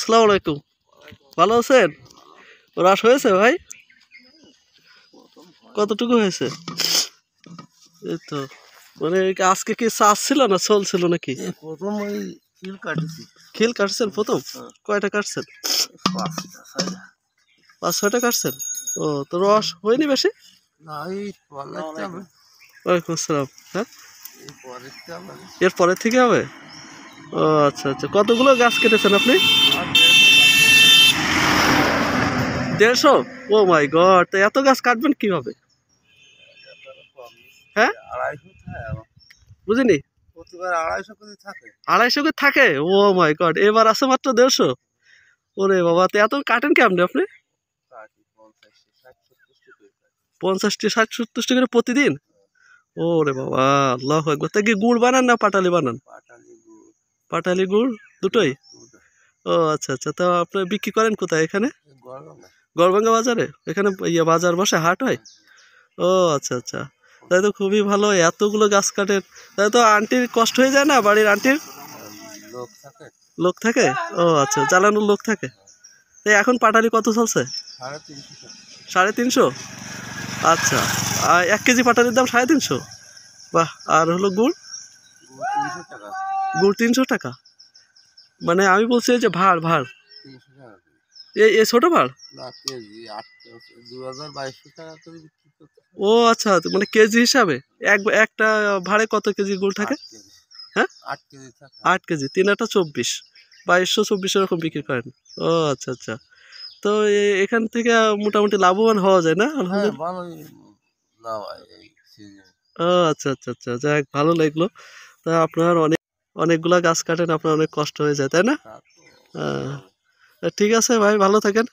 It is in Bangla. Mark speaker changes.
Speaker 1: আসসালামু আলাইকুম। ভালো আছেন? রাস হয়েছে ভাই? কতটুকু হয়েছে? এই তো মানে আজকে কি চাষ ছিল না চলছিল নাকি?
Speaker 2: প্রথম ওই খিল কাটছি।
Speaker 1: খিল কাটছেন প্রথম? কয়টা কাটছেন? 5-6টা কাটছেন? ও তো রস হয়নি বেশি?
Speaker 2: না এই পলাইতে হবে।
Speaker 1: ওয়ালাইকুম আসসালাম। হ্যাঁ,
Speaker 2: এই পরেরটা হবে।
Speaker 1: এর পরের থেকে হবে? ও আচ্ছা আচ্ছা, কতগুলো গাছ কেটেছেন আপনি?
Speaker 2: আর 150
Speaker 1: 150? ও মাই গড, তো এত গাছ কাটবেন কিভাবে? হ্যাঁ,
Speaker 2: 250 থাকে আমার।
Speaker 1: বুঝিনি।
Speaker 2: প্রতিবার 250 করে থাকে।
Speaker 1: 250 করে থাকে? ও মাই গড, এবার আছে মাত্র 150? ওরে বাবা, তো এত কাটেন কেমনে আপনি?
Speaker 2: কাটি 50 60 70 করে কাটি।
Speaker 1: 50টি 60-70টি করে প্রতিদিন? ওরে বাবা, আল্লাহু আকবার। তা কি গুড় বানান না পাটালি বানান?
Speaker 2: পাটালি গুড়।
Speaker 1: পাটালি গুড় দুটোই?
Speaker 2: দুধ।
Speaker 1: ও আচ্ছা আচ্ছা, তা আপনি বিক্রি করেন কোথায়? এখানে
Speaker 2: গরম না।
Speaker 1: গড়বাঙ্গা বাজারে? এখানে ইয়ে বাজার বসে, হাট হয়? ও আচ্ছা আচ্ছা, তাই তো খুবই ভালো, এতগুলো গাছ কাটেন। তাই তো আন্টির কষ্ট হয়ে যায় না, বাড়ির আন্টির?
Speaker 2: লোক থাকে।
Speaker 1: লোক থাকে? ও আচ্ছা, জ্বালানোর লোক থাকে। তাই এখন পাটালি কত চলছে?
Speaker 2: 350 টাকা।
Speaker 1: 350? আচ্ছা, আর 1 কেজি পাটালির দাম 350? বাহ। আর হলো গুড়?
Speaker 2: গুড় 300 টাকা।
Speaker 1: গুড় 300 টাকা? মানে আমি বলছি এই যে ভাড় ভাড়,
Speaker 2: 300 টাকা করে।
Speaker 1: এই ছোট ভাড়?
Speaker 2: না কেজি 2200 টাকা করে বিক্রি করতে হয়।
Speaker 1: ও আচ্ছা, তো মানে কেজি হিসাবে একটা ভাড়ে কত কেজি গুড় থাকে?
Speaker 2: 8 কেজি।
Speaker 1: হ্যাঁ,
Speaker 2: 8 কেজি থাকে।
Speaker 1: 8 কেজি, 3 আটা 24, 2224 এরকম বিক্রি করেন? ও আচ্ছা আচ্ছা, তো এখান থেকে মোটামুটি লাভবান হওয়া যায় না?
Speaker 2: হ্যাঁ
Speaker 1: আলহামদুলিল্লাহ।
Speaker 2: ভালোই লাভ হয় এই সিজনে।
Speaker 1: ও আচ্ছা আচ্ছা আচ্ছা, যাক ভালো লাগলো। তা আপনার অনেকগুলা গাছ কাটেন, আপনার অনেক কষ্ট হয়ে যায় তাই না?
Speaker 2: তা তো
Speaker 1: আহ, ঠিক আছে ভাই, ভালো থাকেন।